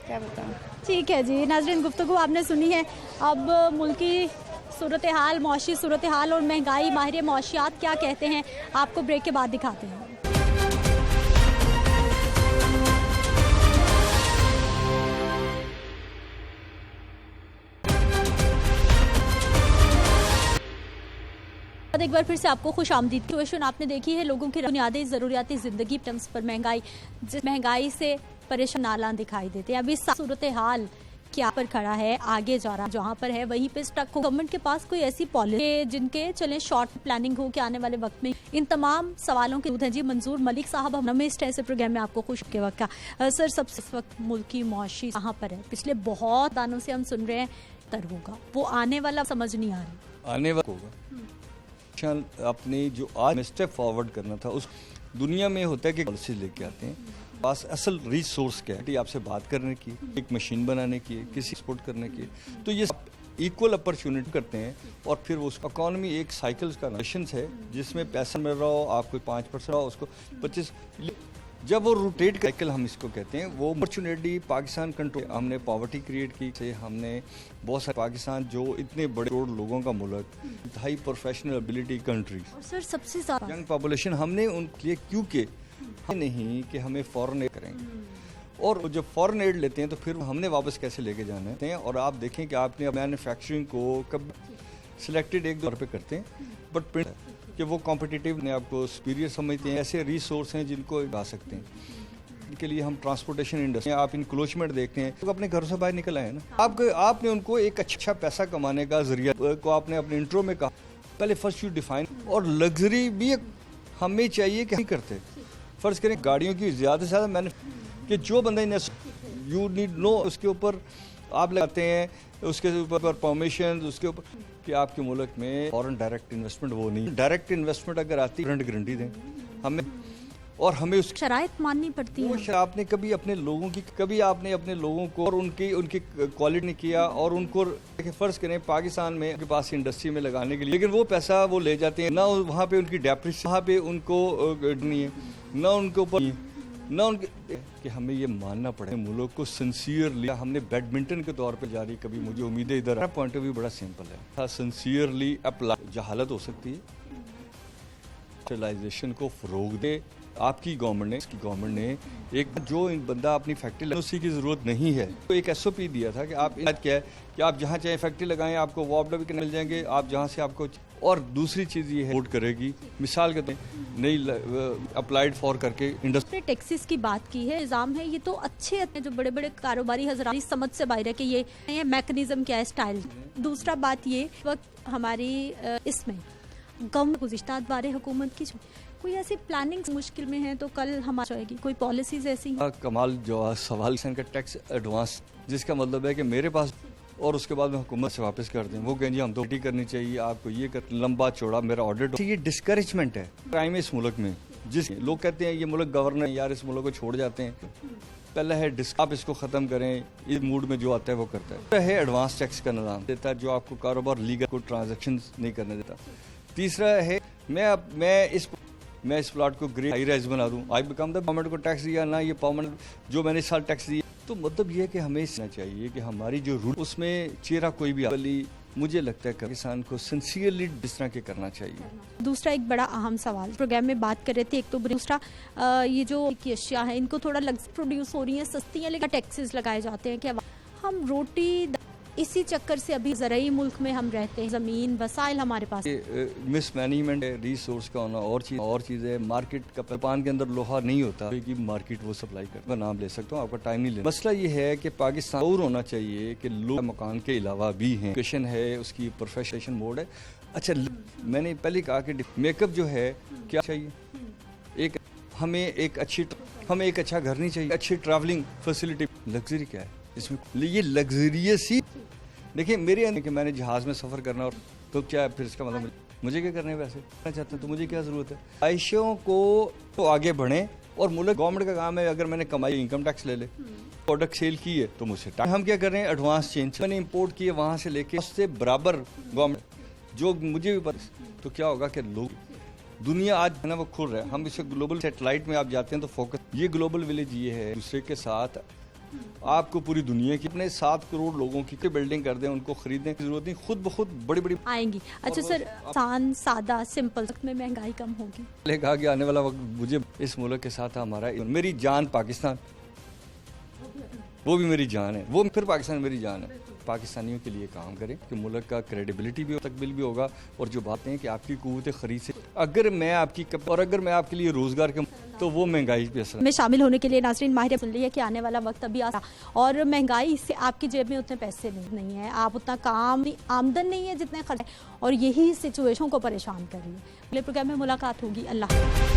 क्या बताऊँ। ठीक है जी नाज़रीन, गुफ्तगू आपने सुनी है। अब मुल्की सूरत हाल, मौशी सूरत हाल और महंगाई, माहिर मौशियात क्या कहते हैं, आपको ब्रेक के बाद दिखाते हैं। एक बार फिर से आपको खुश आमदीद। क्वेश्चन आपने देखी है, लोगों की बुनियादी ज़रूरियाती ज़िंदगी टर्म्स पर महंगाई, जिस महंगाई से परेशान नाला दिखाई देते हैं। अभी सूरत हाल क्या पर खड़ा है, आगे जा रहा जहाँ पर है वहीं पे स्टक हो। गवर्नमेंट के पास कोई ऐसी पॉलिसी जिनके चले शॉर्ट प्लानिंग हो कि आने वाले वक्त में इन तमाम सवालों के हैं जी। मंजूर मलिक साहब इकोनॉमिस्ट है, ऐसे प्रोग्राम में आपको खुश के वक्त का। सर, सबसे इस वक्त मुल्क की मौशी कहाँ पर है? पिछले बहुत दानों से हम सुन रहे हैं तर होगा, वो आने वाला समझ नहीं आ रही। आने वाला होगा अपने जो आज स्टेप फॉरवर्ड करना था उस दुनिया में होता है कि पॉलिसी लेके आते हैं, पास असल रिसोर्स क्या है, आपसे बात करने की, एक मशीन बनाने की, किसी एक्सपोर्ट करने की, तो ये इक्वल अपॉर्चुनिटी करते हैं और फिर वो इकोनॉमी एक साइकिल का नेशंस है जिसमें पैसा मिल रहा हो, आपको 5% हो, उसको 25, जब वो रोटेट साइकिल हम इसको कहते हैं, वो अपॉर्चुनिटी पाकिस्तान कंट्रोल, हमने पॉवर्टी क्रिएट की से, हमने बहुत सारे पाकिस्तान जो इतने बड़े करोड़ लोगों का मुल्क, हाई प्रोफेशनल एबिलिटी कंट्रीज और सर सबसे ज्यादा यंग पॉपुलेशन, हमने उनके लिए क्योंकि नहीं कि हमें फॉरेन एड करेंगे और जब फॉरेन एड लेते हैं तो फिर हमने वापस कैसे लेके जाना है। और आप देखें कि आपने मैन्युफैक्चरिंग को कब सिलेक्टेड एक दौर पे करते हैं बट कि वो कॉम्पिटिटिव ने आपको सुपीरियर समझते हैं, ऐसे रिसोर्स हैं जिनको ला सकते हैं। इनके लिए हम ट्रांसपोर्टेशन इंडस्ट्री, आप इंक्लोजमेंट देखते हैं तो अपने घरों से बाहर निकल आए ना, आपने उनको एक अच्छा पैसा कमाने का जरिया को आपने अपने इंट्रो में कहा, पहले फर्स्ट यू डिफाइन। और लग्जरी भी हमें चाहिए कि नहीं करते, फर्ज करें गाड़ियों की ज़्यादा से ज़्यादा मैंने कि जो बंदा यू नीड नो उसके ऊपर आप लगाते हैं, उसके ऊपर परमिशन, उसके ऊपर कि आपके मुल्क में फॉरेन डायरेक्ट इन्वेस्टमेंट वो नहीं, डायरेक्ट इन्वेस्टमेंट अगर आती है गारंटी दें हमें और हमें उस शराइत माननी पड़ती है। वो आपने कभी अपने लोगों की कभी आपने अपने लोगों को और उनकी क्वालिटी नहीं किया और उनको फर्ज करें पाकिस्तान में उनके पास इंडस्ट्री में लगाने के लिए, लेकिन वो पैसा वो ले जाते हैं ना, वहाँ पे उनकी डेप्रिसिएशन, वहाँ पे उनको नहीं है ना उनके ऊपर ना उनके कि हमें ये मानना पड़े मुल्क को सिंसियरली, हमने बैडमिंटन के तौर पे जारी, कभी मुझे उम्मीदें इधर, मेरा पॉइंट ऑफ व्यू बड़ा सिंपल है, सिंसियरली अप्लाई, जहालत हो सकती है, इंडस्ट्रियलाइजेशन को फरोग दे आपकी गवर्नमेंट ने एक जो बंदा अपनी फैक्ट्री लगाने उसी की जरूरत नहीं है, तो एक SOP दिया था कि आप क्या है कि आप जहाँ चाहे फैक्ट्री लगाएं, आपको वापडा भी मिल जाएंगे, आप जहाँ से आपको। और दूसरी चीज़ ये है वोट करेगी, मिसाल के तौर नई अप्लाइड फॉर करके इंडस्ट्री टैक्सेस की बात की है, इल्ज़ाम है ये तो अच्छे जो बड़े बड़े कारोबारी हजरात समझ से बाहर है कि ये मैकेनिज्म क्या है, स्टाइल। दूसरा बात ये वक्त हमारी इसमें गवर्नमेंट गुज़िश्ता बारे हुकूमत की कोई ऐसी प्लानिंग मुश्किल में है तो कल हमारी जाएगी, कोई पॉलिसीज ऐसी कमाल जो सवाल का टैक्स एडवांस, जिसका मतलब है कि मेरे पास और उसके बाद में हुकूमत से वापस कर दें, वो कहें जी हम तो टी करनी चाहिए, आपको ये कर लंबा चौड़ा मेरा ऑडिट, ये डिस्करेजमेंट है क्राइम इस मुल्क में। जिस लोग कहते हैं ये मुल्क गवर्नर यार इस मुल्क को छोड़ जाते हैं, पहला है आप इसको ख़त्म करें, इस मूड में जो आता है वो करता है एडवांस टैक्स का निज़ाम देता है जो आपको कारोबार लीगल को ट्रांजेक्शन नहीं करने देता। तीसरा है मैं इस प्लॉट को ग्रे हाई राइज बना दूं, आई बिकम द गवर्नमेंट को टैक्स दिया ना, ये परमानेंट जो मैंने इस साल टैक्स दिया, तो मतलब ये है कि हमें इसना चाहिए कि हमारी जो रूल उसमें चेहरा कोई भी मुझे लगता है किसान को सिंसियरली जिस तरह के करना चाहिए। दूसरा एक बड़ा अहम सवाल प्रोग्राम में बात कर रहे थे, एक तो दूसरा ये जो अशिया है इनको थोड़ा प्रोड्यूस हो रही है सस्ती है लेकिन टैक्सेस लगाए जाते हैं, क्या हम रोटी इसी चक्कर से अभी ज़राई मुल्क में हम रहते हैं, ज़मीन वसाइल हमारे पास मिस मैनेजमेंट है, रिसोर्स का होना और चीज़ है, मार्केट का जापान के अंदर लोहा नहीं होता कि मार्केट वो सप्लाई कर नाम ले सकता हूँ, आपका टाइम नहीं ले। मसला ये है कि पाकिस्तान और होना चाहिए कि लोग मकान के अलावा भी हैं, एजुकेशन है, उसकी प्रोफेशनल मोड है। अच्छा मैंने पहले कहा कि मेकअप जो है क्या चाहिए, हमें एक अच्छा घर नहीं चाहिए, अच्छी ट्रैवलिंग फैसिलिटी, लग्जरी क्या है इसमें, ये लग्जरियस ही देखिए मेरे कि मैंने जहाज़ में सफ़र करना और तो क्या फिर इसका मतलब मुझे क्या करना है, वैसे करना चाहते हैं तो मुझे क्या ज़रूरत है। ख्वाहिशों को तो आगे बढ़ें और मुल्क गवर्नमेंट का काम है, अगर मैंने कमाई इनकम टैक्स ले ले, प्रोडक्ट सेल की है तो मुझे हम क्या कर रहे हैं एडवांस चेंज, मैंने इंपोर्ट किए वहाँ से लेके उससे बराबर गवर्नमेंट जो मुझे भी पता, तो क्या होगा कि लोग दुनिया आज है ना वो खुल रहा है, हम इसे ग्लोबल सेटेलाइट में आप जाते हैं तो फोकस, ये ग्लोबल विलेज ये है दूसरे के साथ आपको पूरी दुनिया की अपने 7 करोड़ लोगों की बिल्डिंग कर दें, उनको खरीदने की जरूरत नहीं, खुद ब खुद बड़ी बड़ी आएंगी। अच्छा सर, आसान सादा सिंपल वक्त में महंगाई कम होगी, पहले कहा कि आने वाला वक्त मुझे इस मुल्क के साथ हमारा मेरी जान पाकिस्तान, वो भी मेरी जान है, वो फिर पाकिस्तान मेरी जान है। पाकिस्तानियों के लिए काम करें कि मुल्क का क्रेडिबिलिटी भी तकबील भी होगा, और जो बातें हैं कि आपकी कुव्वत खरीद से अगर मैं आपके लिए रोजगार के तो वो महंगाई पे असर में शामिल होने के लिए नाज़रीन माहिर सुन लिया कि आने वाला वक्त अभी आ और महंगाई से आपकी जेब में उतने पैसे नहीं है, आप उतना आमदन नहीं है जितने खर्च, और यही सिचुएशन को परेशान कर रही है। अगले प्रोग्राम में मुलाकात होगी। अल्लाह।